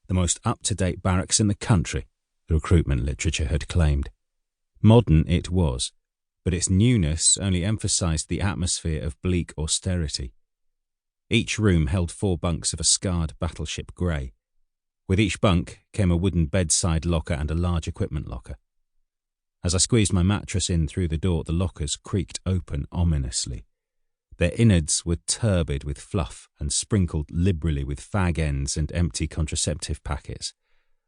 the most up-to-date barracks in the country, the recruitment literature had claimed. Modern it was, but its newness only emphasised the atmosphere of bleak austerity. Each room held 4 bunks of a scarred battleship grey. With each bunk came a wooden bedside locker and a large equipment locker. As I squeezed my mattress in through the door, the lockers creaked open ominously. Their innards were turbid with fluff and sprinkled liberally with fag ends and empty contraceptive packets.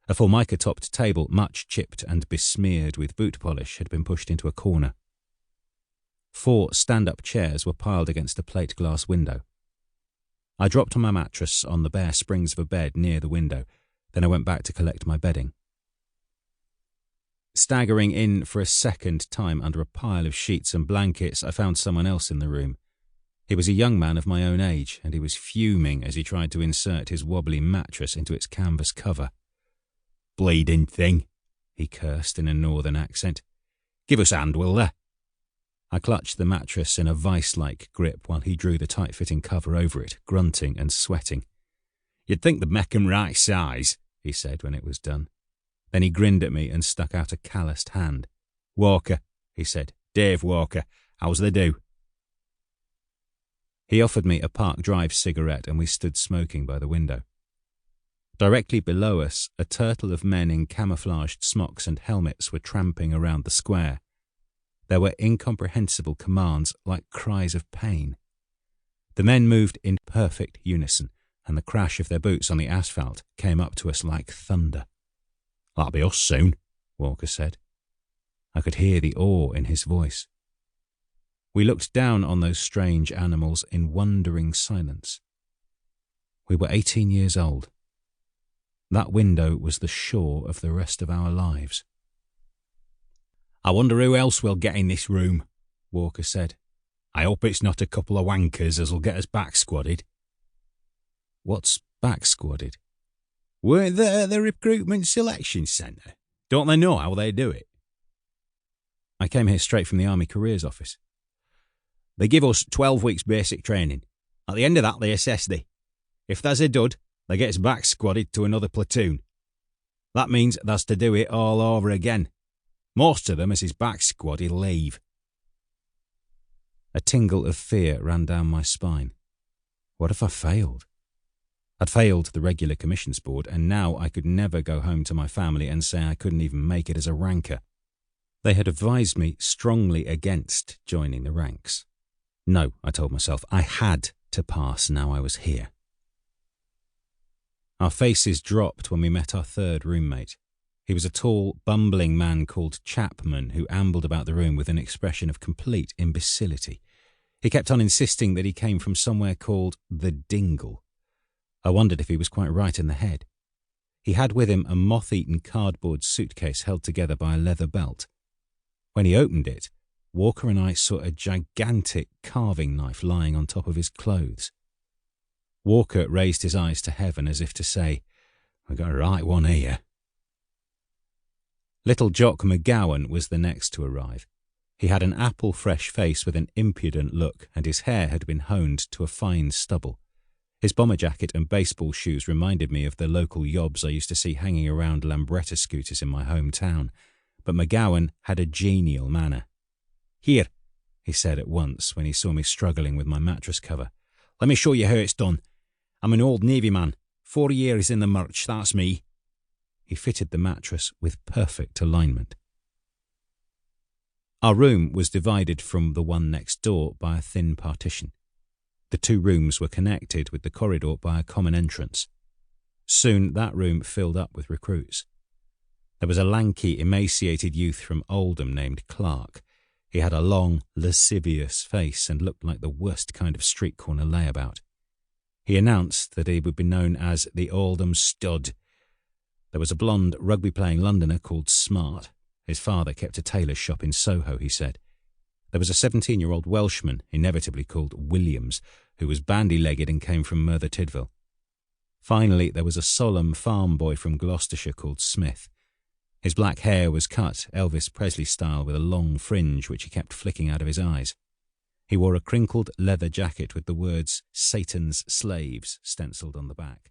A formica-topped table, much chipped and besmeared with boot polish, had been pushed into a corner. 4 stand-up chairs were piled against a plate glass window. I dropped on my mattress on the bare springs of a bed near the window, then I went back to collect my bedding. Staggering in for a second time under a pile of sheets and blankets, I found someone else in the room. He was a young man of my own age, and he was fuming as he tried to insert his wobbly mattress into its canvas cover. "Bleeding thing," he cursed in a northern accent. "Give us a hand, will there?" I clutched the mattress in a vice-like grip while he drew the tight-fitting cover over it, grunting and sweating. "You'd think they'd make 'em right size," he said when it was done. Then he grinned at me and stuck out a calloused hand. "Walker," he said. "Dave Walker. How's they do?" He offered me a Park Drive cigarette and we stood smoking by the window. Directly below us, a turtle of men in camouflaged smocks and helmets were tramping around the square. There were incomprehensible commands like cries of pain. The men moved in perfect unison, and the crash of their boots on the asphalt came up to us like thunder. "That'll be us soon," Walker said. I could hear the awe in his voice. We looked down on those strange animals in wondering silence. We were 18 years old. That window was the shore of the rest of our lives. "I wonder who else we'll get in this room," Walker said. "I hope it's not a couple of wankers as'll get us back-squadded." "What's back-squadded?" "Weren't they at the recruitment selection centre? Don't they know how they do it?" "I came here straight from the Army Careers Office." "They give us 12 weeks basic training. At the end of that they assess thee. If there's a dud, they get us back-squadded to another platoon. That means there's to do it all over again. Most of them as is back-squadded leave." A tingle of fear ran down my spine. What if I failed? I'd failed the regular commissions board, and now I could never go home to my family and say I couldn't even make it as a ranker. They had advised me strongly against joining the ranks. No, I told myself, I had to pass now I was here. Our faces dropped when we met our third roommate. He was a tall, bumbling man called Chapman who ambled about the room with an expression of complete imbecility. He kept on insisting that he came from somewhere called the Dingle. I wondered if he was quite right in the head. He had with him a moth-eaten cardboard suitcase held together by a leather belt. When he opened it, Walker and I saw a gigantic carving knife lying on top of his clothes. Walker raised his eyes to heaven as if to say, "I got a right one here." Little Jock McGowan was the next to arrive. He had an apple-fresh face with an impudent look, and his hair had been honed to a fine stubble. His bomber jacket and baseball shoes reminded me of the local yobs I used to see hanging around Lambretta scooters in my hometown, but McGowan had a genial manner. "Here," he said at once when he saw me struggling with my mattress cover. "Let me show you how it's done. I'm an old Navy man. 4 years in the March, that's me." He fitted the mattress with perfect alignment. Our room was divided from the one next door by a thin partition. The 2 rooms were connected with the corridor by a common entrance. Soon that room filled up with recruits. There was a lanky, emaciated youth from Oldham named Clark. He had a long, lascivious face and looked like the worst kind of street corner layabout. He announced that he would be known as the Oldham Stud. There was a blonde rugby-playing Londoner called Smart. His father kept a tailor's shop in Soho, he said. There was a 17-year-old Welshman, inevitably called Williams, who was bandy-legged and came from Merthyr Tydfil. Finally, there was a solemn farm boy from Gloucestershire called Smith. His black hair was cut Elvis Presley style with a long fringe which he kept flicking out of his eyes. He wore a crinkled leather jacket with the words "Satan's Slaves" stencilled on the back.